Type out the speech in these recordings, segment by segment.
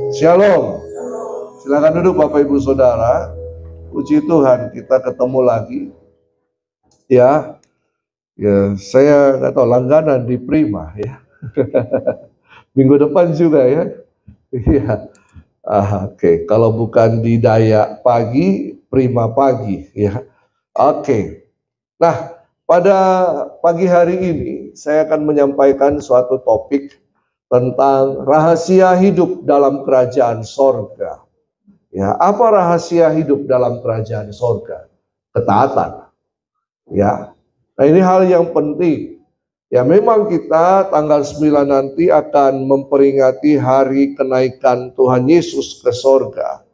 Shalom. Silakan duduk Bapak Ibu Saudara. Puji Tuhan, kita ketemu lagi. Ya, saya nggak tahu langganan di Prima ya. Minggu depan juga ya. Iya. Oke. Kalau bukan di Dayak pagi, Prima pagi ya. Oke. Nah, pada pagi hari ini saya akan menyampaikan suatu topik tentang rahasia hidup dalam kerajaan sorga. Ya, apa rahasia hidup dalam kerajaan sorga? Ketaatan. Ya, nah ini hal yang penting. Ya, memang kita tanggal 9 nanti akan memperingati hari kenaikan Tuhan Yesus ke sorga.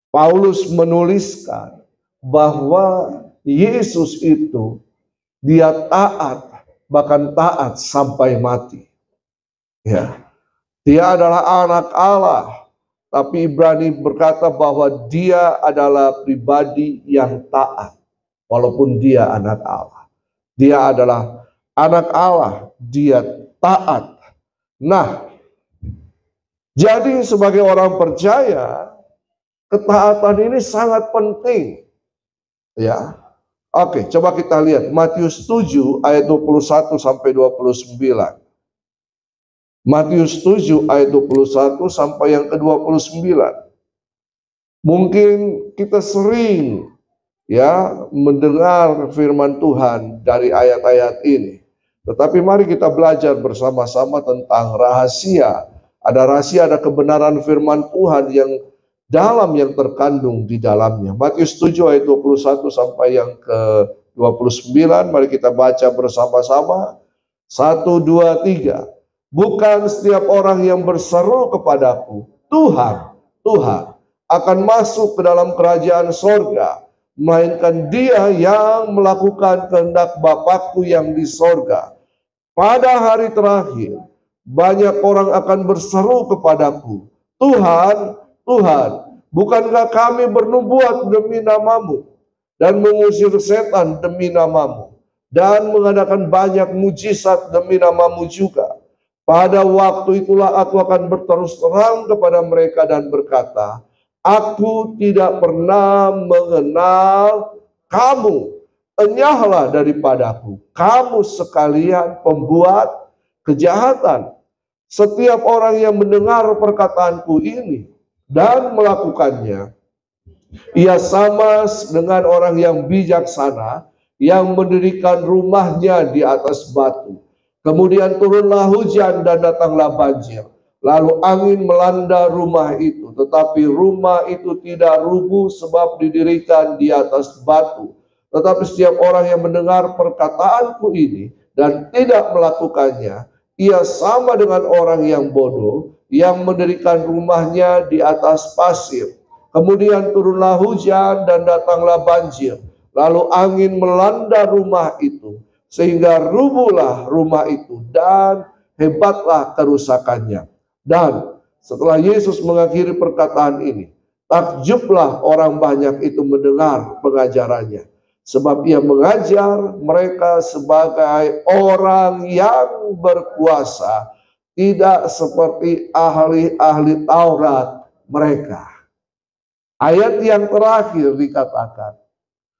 Paulus menuliskan bahwa Yesus itu dia taat, bahkan taat sampai mati. Ya, dia adalah anak Allah, tapi Ibrani berkata bahwa dia adalah pribadi yang taat, walaupun dia anak Allah. Dia adalah anak Allah, dia taat. Nah, jadi sebagai orang percaya, ketaatan ini sangat penting. Ya, oke, coba kita lihat Matius 7 ayat 21 sampai 29. Matius 7 ayat 21 sampai yang ke-29. Mungkin kita sering ya mendengar firman Tuhan dari ayat-ayat ini. Tetapi mari kita belajar bersama-sama tentang rahasia. Ada rahasia, ada kebenaran firman Tuhan yang dalam, yang terkandung di dalamnya. Matius 7 ayat 21 sampai yang ke-29. Mari kita baca bersama-sama. 1, 2, 3. Bukan setiap orang yang berseru kepadaku, Tuhan, Tuhan, akan masuk ke dalam kerajaan sorga, melainkan dia yang melakukan kehendak Bapakku yang di sorga. Pada hari terakhir, banyak orang akan berseru kepadaku, Tuhan, Tuhan, bukankah kami bernubuat demi namamu, dan mengusir setan demi namamu, dan mengadakan banyak mujizat demi namamu juga? Pada waktu itulah aku akan berterus terang kepada mereka dan berkata, aku tidak pernah mengenal kamu. Enyahlah daripadaku, kamu sekalian pembuat kejahatan. Setiap orang yang mendengar perkataanku ini dan melakukannya, ia sama dengan orang yang bijaksana yang mendirikan rumahnya di atas batu. Kemudian turunlah hujan dan datanglah banjir. Lalu angin melanda rumah itu, tetapi rumah itu tidak rubuh sebab didirikan di atas batu. Tetapi setiap orang yang mendengar perkataanku ini dan tidak melakukannya, ia sama dengan orang yang bodoh yang mendirikan rumahnya di atas pasir. Kemudian turunlah hujan dan datanglah banjir. Lalu angin melanda rumah itu, sehingga rubuhlah rumah itu dan hebatlah kerusakannya. Dan setelah Yesus mengakhiri perkataan ini, takjublah orang banyak itu mendengar pengajarannya. Sebab ia mengajar mereka sebagai orang yang berkuasa, tidak seperti ahli-ahli Taurat mereka. Ayat yang terakhir dikatakan,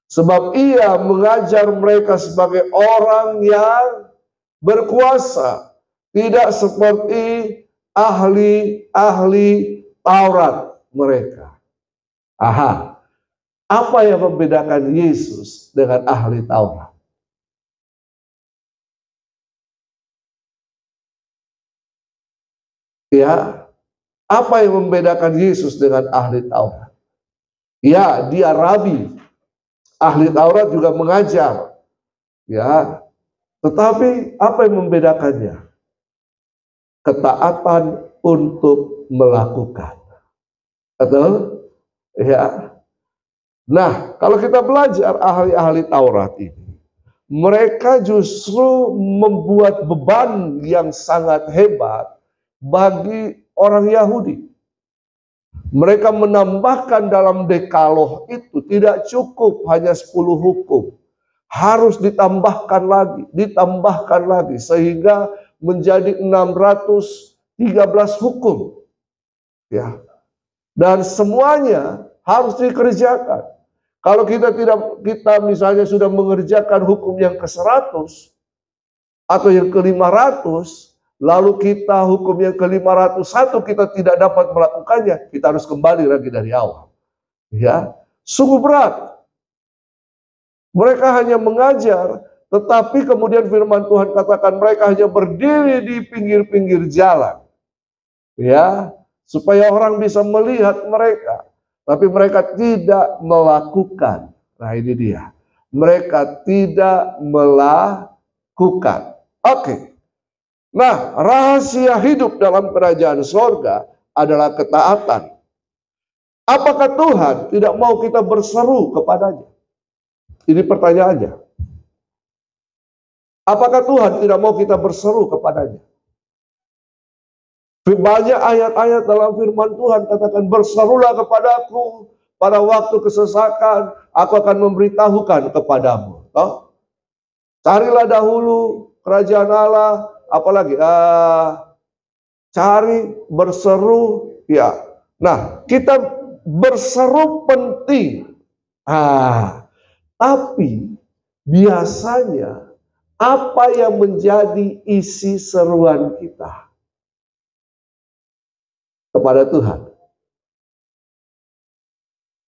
sebab ia mengajar mereka sebagai orang yang berkuasa, tidak seperti ahli-ahli Taurat mereka. Aha, apa yang membedakan Yesus dengan ahli Taurat? Ya, apa yang membedakan Yesus dengan ahli Taurat? Ya, dia rabi. Ahli Taurat juga mengajar, ya. Tetapi apa yang membedakannya? Ketaatan untuk melakukan. Betul? Ya. Nah, kalau kita belajar ahli-ahli Taurat ini, mereka justru membuat beban yang sangat hebat bagi orang Yahudi. Mereka menambahkan dalam dekaloh itu tidak cukup hanya 10 hukum. Harus ditambahkan lagi, sehingga menjadi 613 hukum. Ya. Dan semuanya harus dikerjakan. Kalau kita misalnya sudah mengerjakan hukum yang ke-100 atau yang ke-500, lalu kita hukum yang ke-501 kita tidak dapat melakukannya, kita harus kembali lagi dari awal. Ya, sungguh berat. Mereka hanya mengajar, tetapi kemudian firman Tuhan katakan mereka hanya berdiri di pinggir-pinggir jalan. Ya, supaya orang bisa melihat mereka. Tapi mereka tidak melakukan. Nah ini dia. Mereka tidak melakukan. Oke. Nah, rahasia hidup dalam kerajaan sorga adalah ketaatan. Apakah Tuhan tidak mau kita berseru kepadanya? Ini pertanyaannya. Apakah Tuhan tidak mau kita berseru kepadanya? Banyak ayat-ayat dalam firman Tuhan katakan, berserulah kepadaku pada waktu kesesakan, aku akan memberitahukan kepadamu. Toh? Carilah dahulu kerajaan Allah, apalagi cari, berseru, ya. Nah, kita berseru penting. Tapi biasanya apa yang menjadi isi seruan kita kepada Tuhan?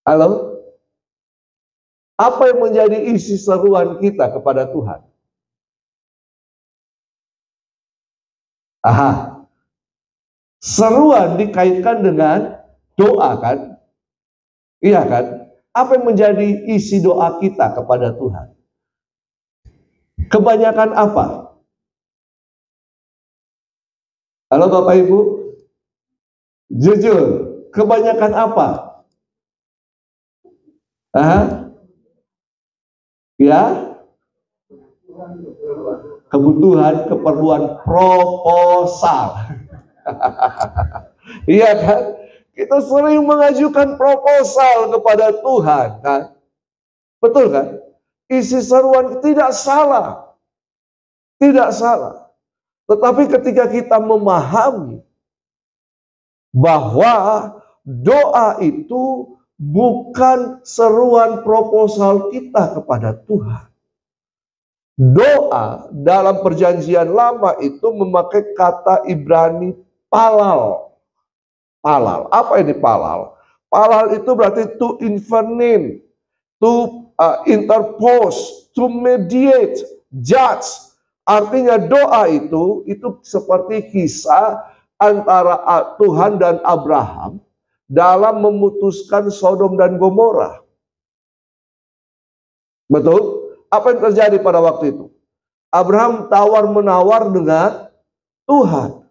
Halo? Apa yang menjadi isi seruan kita kepada Tuhan? Seruan dikaitkan dengan doa kan? Iya kan? Apa yang menjadi isi doa kita kepada Tuhan? Kebanyakan apa? Halo Bapak Ibu? Jujur, kebanyakan apa? Ya? Kebutuhan, keperluan proposal. Iya kan? Kita sering mengajukan proposal kepada Tuhan kan? Betul kan? Isi seruan tidak salah. Tidak salah. Tetapi ketika kita memahami bahwa doa itu bukan seruan proposal kita kepada Tuhan. Doa dalam perjanjian lama itu memakai kata Ibrani palal. Palal. Apa ini palal? Palal itu berarti to intervene, to interpose, to mediate, judge. Artinya doa itu seperti kisah antara Tuhan dan Abraham dalam memutuskan Sodom dan Gomora. Betul? Apa yang terjadi pada waktu itu? Abraham tawar-menawar dengan Tuhan.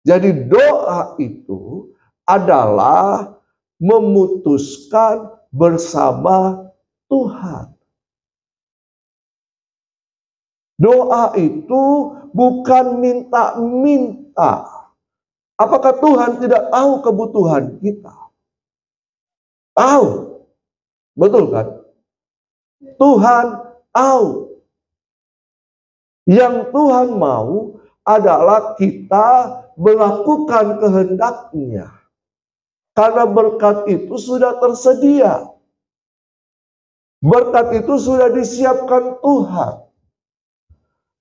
Jadi doa itu adalah memutuskan bersama Tuhan. Doa itu bukan minta-minta. Apakah Tuhan tidak tahu kebutuhan kita? Tahu. Betul kan? Tuhan tahu. Yang Tuhan mau adalah kita melakukan kehendak-Nya. Karena berkat itu sudah tersedia. Berkat itu sudah disiapkan Tuhan.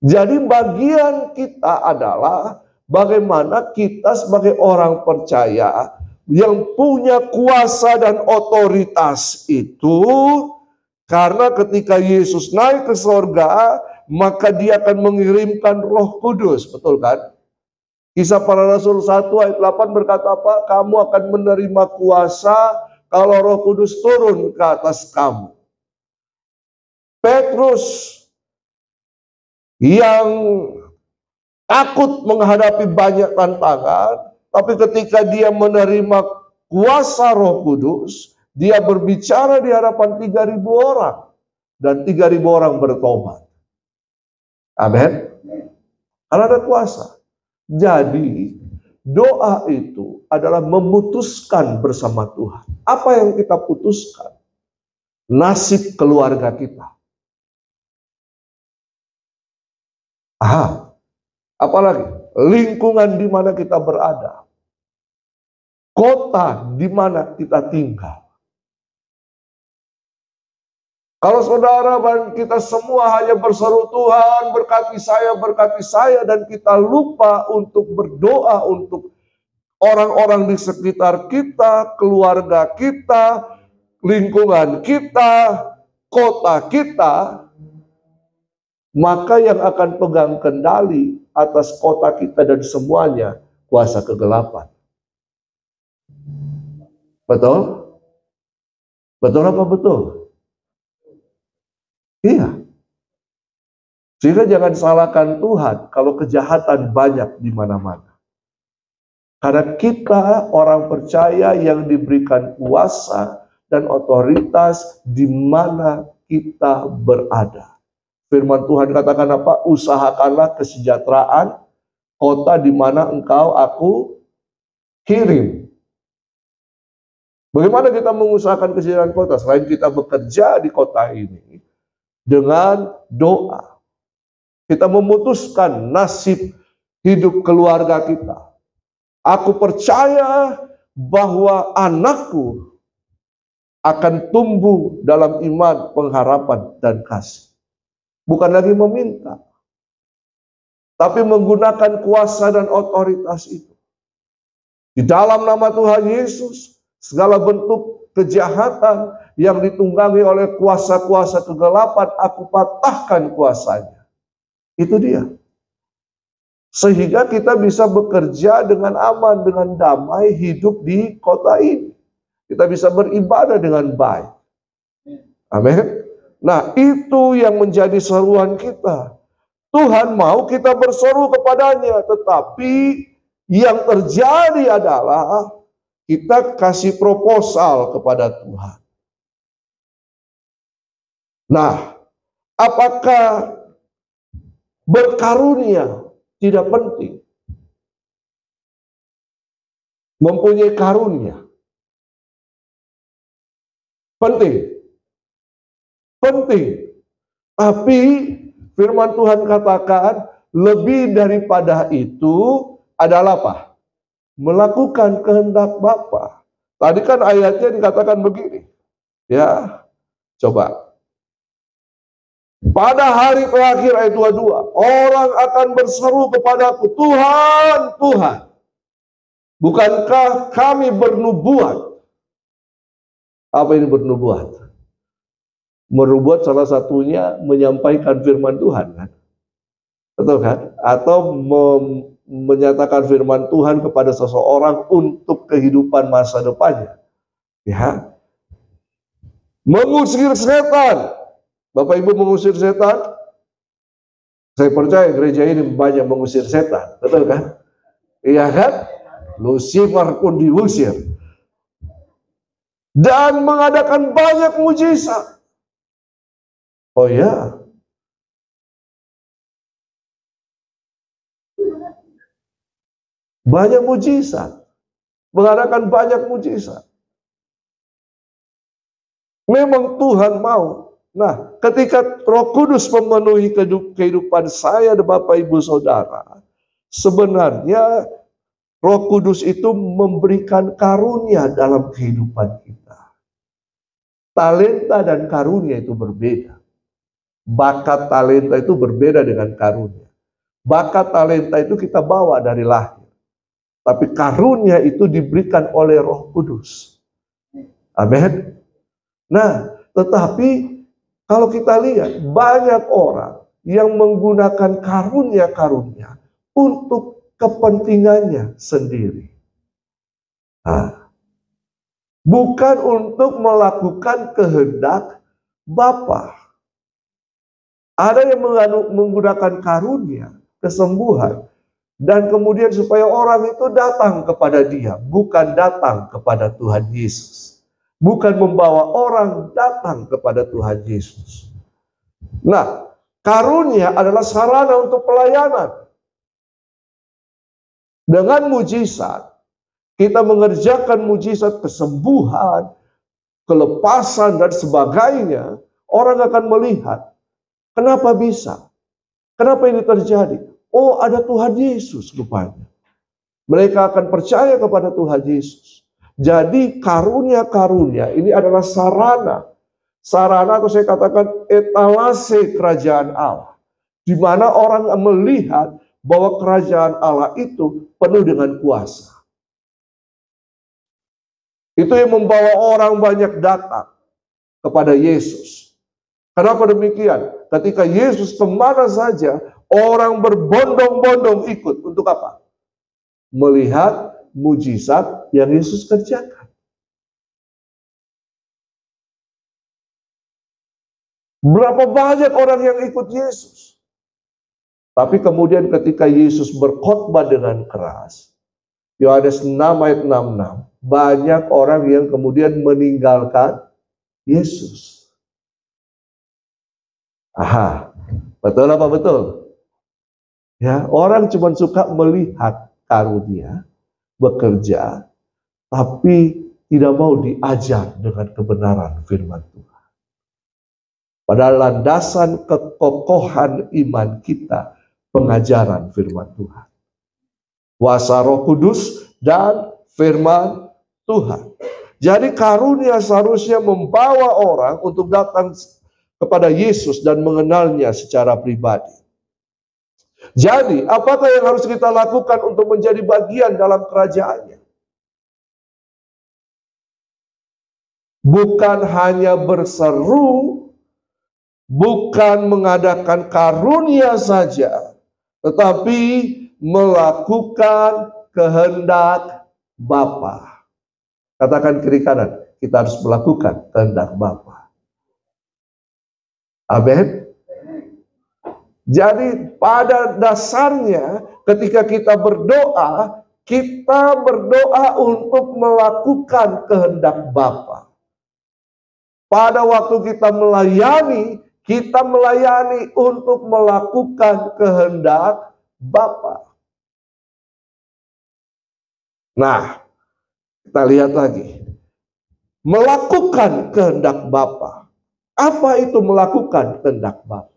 Jadi bagian kita adalah bagaimana kita sebagai orang percaya yang punya kuasa dan otoritas itu, karena ketika Yesus naik ke sorga, maka Dia akan mengirimkan Roh Kudus, betul kan? Kisah Para Rasul 1 ayat 8 berkata apa? Kamu akan menerima kuasa kalau Roh Kudus turun ke atas kamu. Petrus yang takut menghadapi banyak tantangan, tapi ketika dia menerima kuasa Roh Kudus, dia berbicara di hadapan 3.000 orang. Dan 3.000 orang bertobat. Amin. Karena ada kuasa. Jadi doa itu adalah memutuskan bersama Tuhan. Apa yang kita putuskan? Nasib keluarga kita. Apalagi lingkungan di mana kita berada. kota di mana kita tinggal. Kalau saudara dan kita semua hanya berseru, Tuhan berkati saya, dan kita lupa untuk berdoa untuk orang-orang di sekitar kita, keluarga kita, lingkungan kita, kota kita, maka yang akan pegang kendali atas kota kita dan semuanya kuasa kegelapan. Betul? Betul apa betul? Iya. Sehingga jangan salahkan Tuhan kalau kejahatan banyak di mana-mana. Karena kita orang percaya yang diberikan kuasa dan otoritas di mana kita berada. Firman Tuhan katakan apa? Usahakanlah kesejahteraan kota di mana aku kirim. Bagaimana kita mengusahakan kesejahteraan kota? Selain kita bekerja di kota ini dengan doa, kita memutuskan nasib hidup keluarga kita. Aku percaya bahwa anakku akan tumbuh dalam iman, pengharapan, dan kasih. Bukan lagi meminta, tapi menggunakan kuasa dan otoritas itu. Di dalam nama Tuhan Yesus, segala bentuk kejahatan yang ditunggangi oleh kuasa-kuasa kegelapan, aku patahkan kuasanya. Itu dia. Sehingga kita bisa bekerja dengan aman, dengan damai, hidup di kota ini. Kita bisa beribadah dengan baik. Amin. Nah, itu yang menjadi seruan kita. Tuhan mau kita berseru kepadanya, tetapi yang terjadi adalah kita kasih proposal kepada Tuhan. Nah, apakah berkarunia tidak penting? Mempunyai karunia penting. Penting. Tapi firman Tuhan katakan lebih daripada itu adalah apa? Melakukan kehendak Bapa. Tadi kan ayatnya dikatakan begini. Ya, coba. Pada hari terakhir ayat 22, orang akan berseru kepadaku, Tuhan, Tuhan, bukankah kami bernubuat? Apa ini bernubuat? Menubuat salah satunya menyampaikan firman Tuhan, kan? Betul kan? Atau menyatakan firman Tuhan kepada seseorang untuk kehidupan masa depannya. Ya. Mengusir setan. Bapak Ibu mengusir setan? Saya percaya gereja ini banyak mengusir setan. Betul kan? Iya kan? Lucifer pun diusir. Dan mengadakan banyak mujizat. Oh ya. Banyak mujizat. Mengadakan banyak mujizat. Memang Tuhan mau. Nah, ketika Roh Kudus memenuhi kehidupan saya dan Bapak Ibu Saudara, sebenarnya Roh Kudus itu memberikan karunia dalam kehidupan kita. Talenta dan karunia itu berbeda. Bakat talenta itu berbeda dengan karunia. Bakat talenta itu kita bawa dari lahir. Tapi karunia itu diberikan oleh Roh Kudus. Amin. Nah, tetapi kalau kita lihat banyak orang yang menggunakan karunia-karunia untuk kepentingannya sendiri. Nah, bukan untuk melakukan kehendak Bapa. Ada yang menggunakan karunia, kesembuhan, dan kemudian supaya orang itu datang kepada dia, bukan datang kepada Tuhan Yesus. Bukan membawa orang datang kepada Tuhan Yesus. Nah, karunia adalah sarana untuk pelayanan. Dengan mujizat, kita mengerjakan mujizat kesembuhan, kelepasan, dan sebagainya. Orang akan melihat, kenapa bisa? Kenapa ini terjadi? Oh, ada Tuhan Yesus rupanya. Mereka akan percaya kepada Tuhan Yesus. Jadi karunia-karunia ini adalah sarana atau saya katakan etalase kerajaan Allah, di mana orang melihat bahwa kerajaan Allah itu penuh dengan kuasa. Itu yang membawa orang banyak datang kepada Yesus. Kenapa demikian? Ketika Yesus kemana saja, orang berbondong-bondong ikut. Untuk apa? Melihat mujizat yang Yesus kerjakan. Berapa banyak orang yang ikut Yesus. Tapi kemudian ketika Yesus berkhotbah dengan keras, Yohanes 6 ayat 66, banyak orang yang kemudian meninggalkan Yesus. Aha, betul apa betul? Ya, orang cuma suka melihat karunia bekerja, tapi tidak mau diajar dengan kebenaran firman Tuhan. Pada landasan kekokohan iman kita, pengajaran firman Tuhan, kuasa Roh Kudus dan firman Tuhan. Jadi karunia seharusnya membawa orang untuk datang kepada Yesus dan mengenalnya secara pribadi. Jadi, apakah yang harus kita lakukan untuk menjadi bagian dalam kerajaannya? Bukan hanya berseru, bukan mengadakan karunia saja, tetapi melakukan kehendak Bapa. Katakan kiri kanan, kita harus melakukan kehendak Bapa. Amin. Jadi pada dasarnya ketika kita berdoa untuk melakukan kehendak Bapa. Pada waktu kita melayani untuk melakukan kehendak Bapa. Nah, kita lihat lagi. Melakukan kehendak Bapa. Apa itu melakukan kehendak Bapa?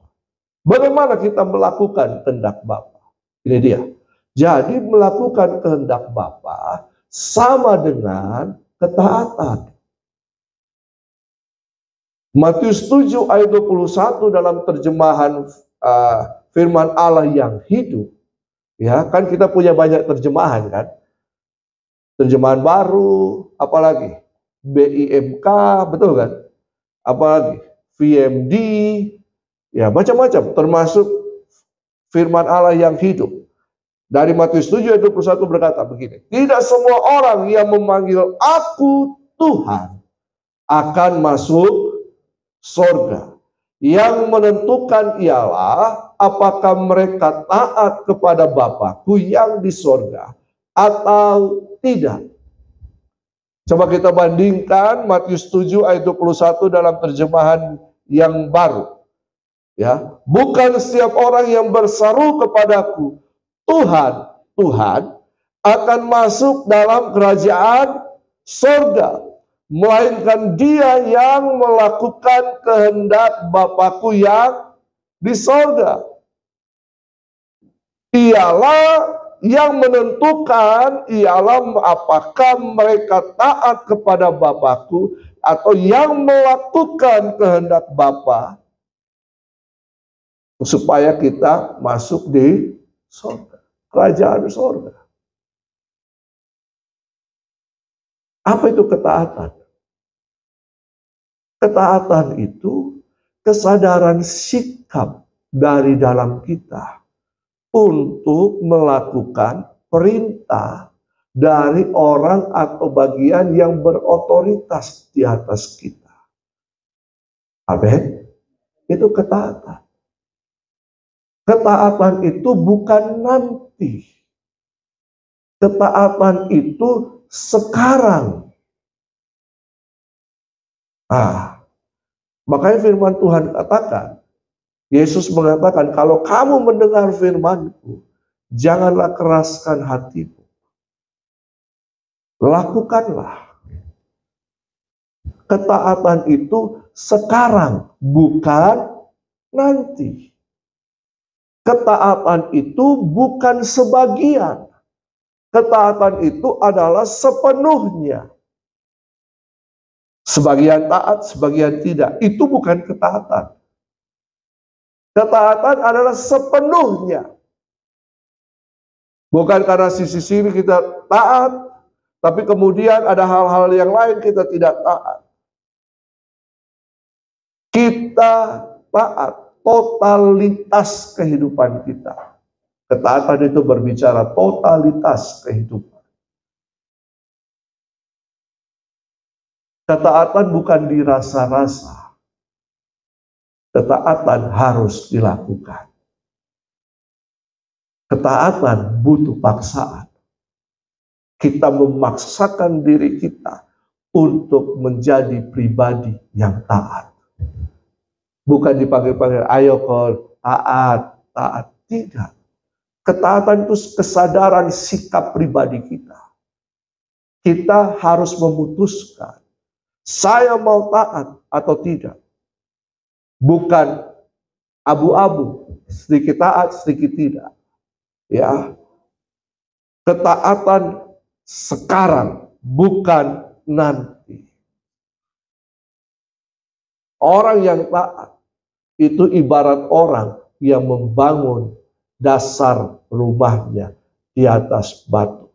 Bagaimana kita melakukan kehendak Bapa? Ini dia. Jadi melakukan kehendak Bapa sama dengan ketaatan. Matius 7 ayat 21 dalam terjemahan firman Allah yang hidup. Ya, kan kita punya banyak terjemahan kan? Terjemahan baru, apalagi BIMK, betul kan? Apalagi VMD, ya macam-macam, termasuk firman Allah yang hidup. Dari Matius 7 ayat 21 berkata begini, tidak semua orang yang memanggil aku Tuhan akan masuk surga. Yang menentukan ialah apakah mereka taat kepada Bapa-Ku yang di surga atau tidak. Coba kita bandingkan Matius 7 ayat 21 dalam terjemahan yang baru. Ya, bukan setiap orang yang berseru kepadaku, Tuhan, Tuhan, akan masuk dalam kerajaan surga, melainkan dia yang melakukan kehendak Bapa-Ku yang di surga. Ialah yang menentukan ialah apakah mereka taat kepada Bapa-Ku atau yang melakukan kehendak Bapa supaya kita masuk di surga, kerajaan surga. Apa itu ketaatan? Ketaatan itu kesadaran sikap dari dalam kita untuk melakukan perintah dari orang atau bagian yang berotoritas di atas kita. Amin. Itu ketaatan. Ketaatan itu bukan nanti. Ketaatan itu sekarang. Makanya firman Tuhan katakan, Yesus mengatakan, kalau kamu mendengar firman-Ku, janganlah keraskan hatimu. Lakukanlah. Ketaatan itu sekarang, bukan nanti. Ketaatan itu bukan sebagian. Ketaatan itu adalah sepenuhnya. Sebagian taat, sebagian tidak. Itu bukan ketaatan. Ketaatan adalah sepenuhnya. Bukan karena sisi-sisi kita taat, tapi kemudian ada hal-hal yang lain kita tidak taat. Kita taat totalitas kehidupan kita. Ketaatan itu berbicara totalitas kehidupan. Ketaatan bukan dirasa-rasa. Ketaatan harus dilakukan. Ketaatan butuh paksaan. Kita memaksakan diri kita untuk menjadi pribadi yang taat. Bukan dipanggil-panggil, ayo kau taat, taat. Tidak. Ketaatan itu kesadaran sikap pribadi kita. Kita harus memutuskan, saya mau taat atau tidak. Bukan abu-abu, sedikit taat, sedikit tidak. Ya. Ketaatan sekarang, bukan nanti. Orang yang taat itu ibarat orang yang membangun dasar rumahnya di atas batu.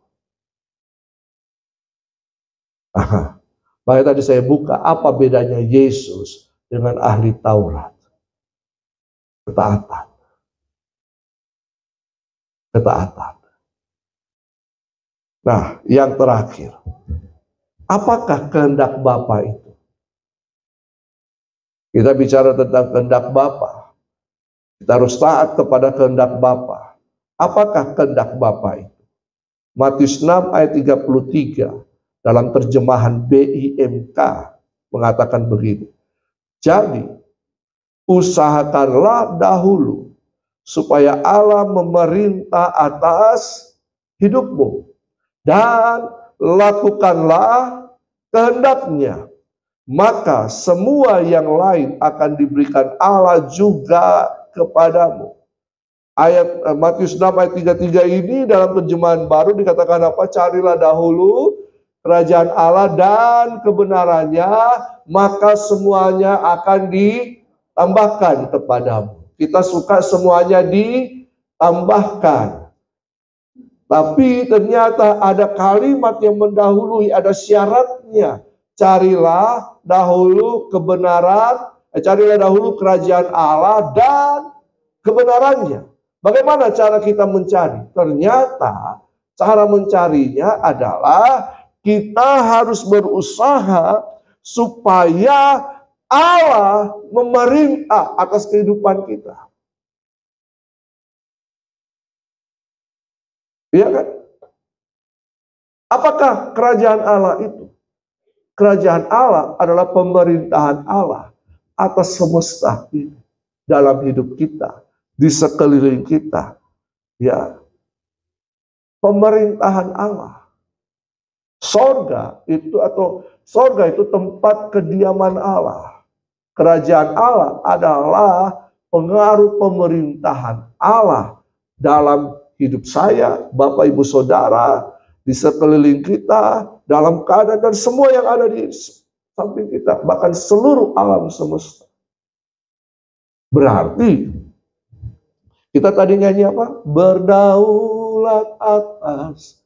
Makanya tadi saya buka, apa bedanya Yesus dengan ahli Taurat? Ketaatan. Ketaatan. Nah, yang terakhir, apakah kehendak Bapa itu? Kita bicara tentang kehendak Bapa. Kita harus taat kepada kehendak Bapa. Apakah kehendak Bapa itu? Matius 6 ayat 33 dalam terjemahan BIMK mengatakan begini. Jadi, usahakanlah dahulu supaya Allah memerintah atas hidupmu, dan lakukanlah kehendaknya. Maka semua yang lain akan diberikan Allah juga kepadamu. Ayat Matius 6 ayat 33 ini dalam terjemahan baru dikatakan apa? Carilah dahulu kerajaan Allah dan kebenarannya, maka semuanya akan ditambahkan kepadamu. Kita suka semuanya ditambahkan. Tapi ternyata ada kalimat yang mendahului, ada syaratnya. Carilah dahulu kebenaran, carilah dahulu kerajaan Allah dan kebenarannya. Bagaimana cara kita mencari? Ternyata cara mencarinya adalah kita harus berusaha supaya Allah memerintah atas kehidupan kita. Iya kan? Apakah kerajaan Allah itu? Kerajaan Allah adalah pemerintahan Allah atas semesta ini, dalam hidup kita, di sekeliling kita. Ya, pemerintahan Allah. Sorga itu tempat kediaman Allah. Kerajaan Allah adalah pengaruh pemerintahan Allah dalam hidup saya, Bapak Ibu Saudara, di sekeliling kita, dalam keadaan dan semua yang ada di samping kita, bahkan seluruh alam semesta. Berarti kita tadi nyanyi apa? Berdaulat atas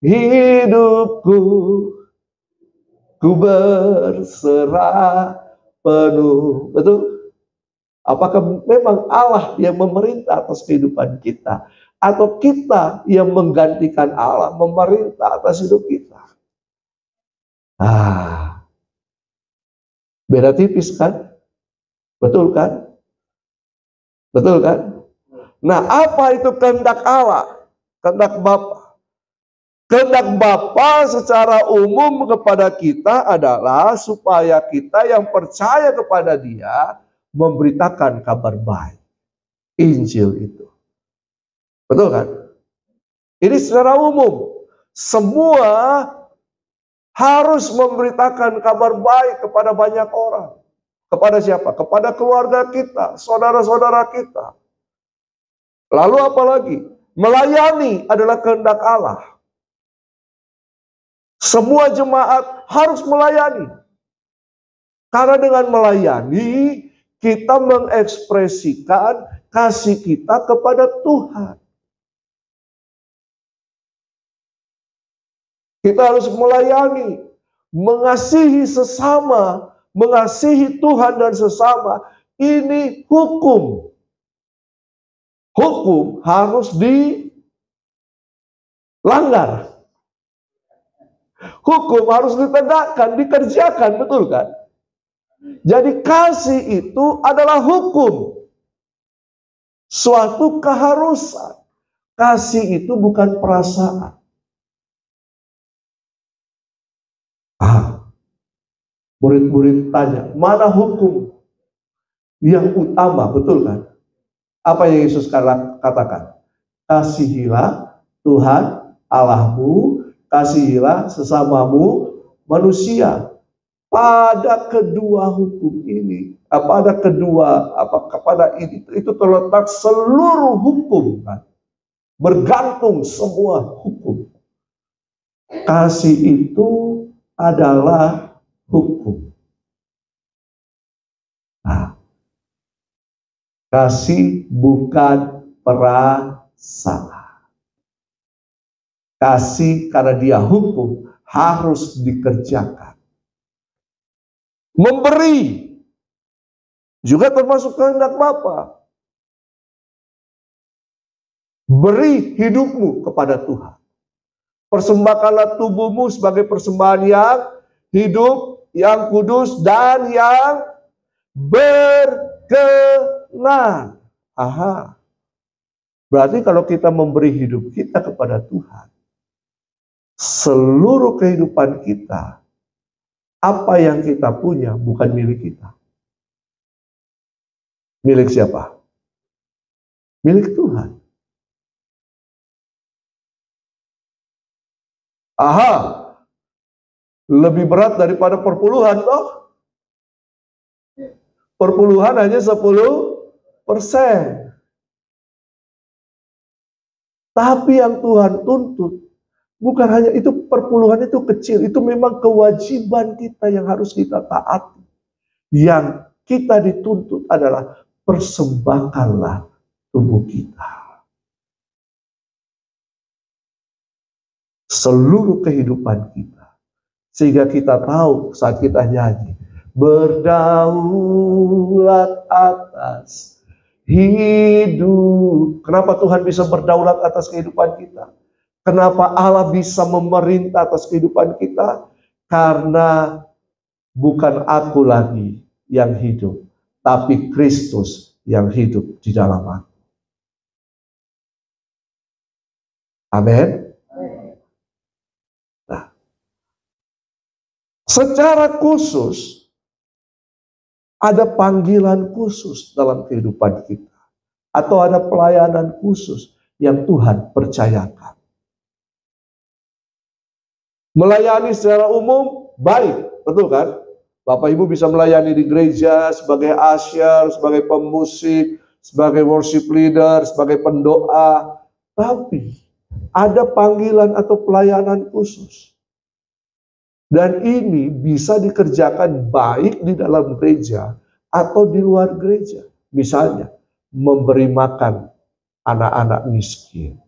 hidupku, ku berserah penuh. Betul? Apakah memang Allah yang memerintah atas kehidupan kita, atau kita yang menggantikan Allah memerintah atas hidup kita? Beda tipis kan? Betul kan? Betul kan? Nah, apa itu kehendak Allah? Kehendak Bapa. Kehendak Bapa secara umum kepada kita adalah supaya kita yang percaya kepada Dia memberitakan kabar baik. Injil itu. Betul kan? Ini secara umum. Semua harus memberitakan kabar baik kepada banyak orang. Kepada siapa? Kepada keluarga kita, saudara-saudara kita. Lalu apa lagi? Melayani adalah kehendak Allah. Semua jemaat harus melayani. Karena dengan melayani, kita mengekspresikan kasih kita kepada Tuhan. Kita harus melayani, mengasihi sesama, mengasihi Tuhan dan sesama. Ini hukum. Hukum harus dilanggar. Hukum harus ditegakkan, dikerjakan, betul kan? Jadi kasih itu adalah hukum. Suatu keharusan. Kasih itu bukan perasaan. Murid-murid tanya, mana hukum yang utama, betul kan? Apa yang Yesus katakan? Kasihilah Tuhan Allahmu, kasihilah sesamamu manusia. Pada kedua hukum ini, kepada itu terletak seluruh hukum, kan? Bergantung semua hukum. Kasih itu adalah hukum. Nah, kasih bukan perasaan. Kasih karena dia hukum harus dikerjakan. Memberi juga termasuk kehendak Bapa. Beri hidupmu kepada Tuhan. Persembahkanlah tubuhmu sebagai persembahan yang hidup, yang kudus, dan yang berkenan. Berarti kalau kita memberi hidup kita kepada Tuhan, seluruh kehidupan kita, apa yang kita punya bukan milik kita. Milik siapa? Milik Tuhan. Lebih berat daripada perpuluhan toh. Perpuluhan hanya 10%. Tapi yang Tuhan tuntut bukan hanya itu, perpuluhan itu kecil, itu memang kewajiban kita yang harus kita taati. Yang kita dituntut adalah persembahkanlah tubuh kita. Seluruh kehidupan kita. Sehingga kita tahu saat kita nyanyi, berdaulat atas hidup. Kenapa Tuhan bisa berdaulat atas kehidupan kita? Kenapa Allah bisa memerintah atas kehidupan kita? Karena bukan aku lagi yang hidup, tapi Kristus yang hidup di dalam aku. Amin. Nah, secara khusus ada panggilan khusus dalam kehidupan kita, atau ada pelayanan khusus yang Tuhan percayakan. Melayani secara umum baik, betul kan? Bapak Ibu bisa melayani di gereja sebagai usher, sebagai pemusik, sebagai worship leader, sebagai pendoa. Tapi ada panggilan atau pelayanan khusus. Dan ini bisa dikerjakan baik di dalam gereja atau di luar gereja. Misalnya, memberi makan anak-anak miskin.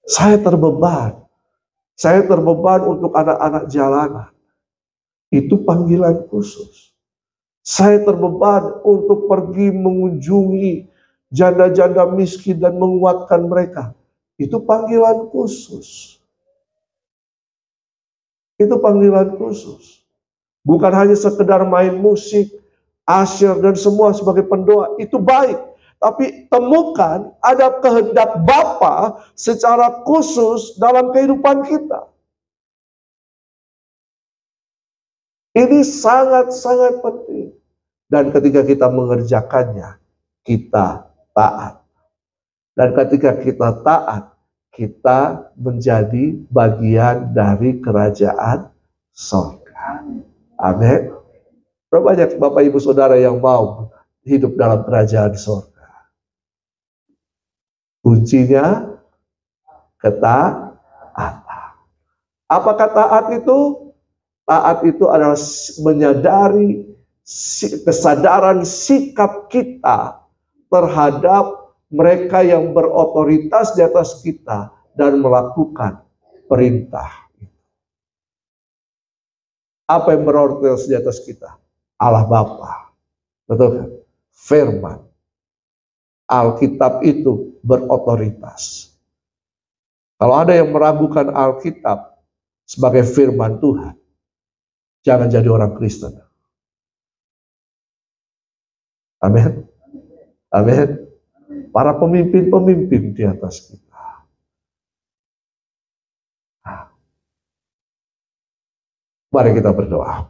Saya terbeban untuk anak-anak jalanan. Itu panggilan khusus. Saya terbeban untuk pergi mengunjungi janda-janda miskin dan menguatkan mereka. Itu panggilan khusus. Itu panggilan khusus. Bukan hanya sekedar main musik, usher, dan semua sebagai pendoa. Itu baik. Tapi temukan ada kehendak Bapa secara khusus dalam kehidupan kita. Ini sangat-sangat penting. Dan ketika kita mengerjakannya, kita taat. Dan ketika kita taat, kita menjadi bagian dari kerajaan surga. Amin. Berapa banyak Bapak Ibu Saudara yang mau hidup dalam kerajaan surga? Kuncinya ketaatan. Apakah taat itu? Taat itu adalah menyadari kesadaran sikap kita terhadap mereka yang berotoritas di atas kita dan melakukan perintah. Apa yang berotoritas di atas kita? Allah Bapa. Betul kan? Firman. Alkitab itu berotoritas. Kalau ada yang meragukan Alkitab sebagai firman Tuhan, jangan jadi orang Kristen. Amin. Amin. Para pemimpin-pemimpin di atas kita. Mari kita berdoa.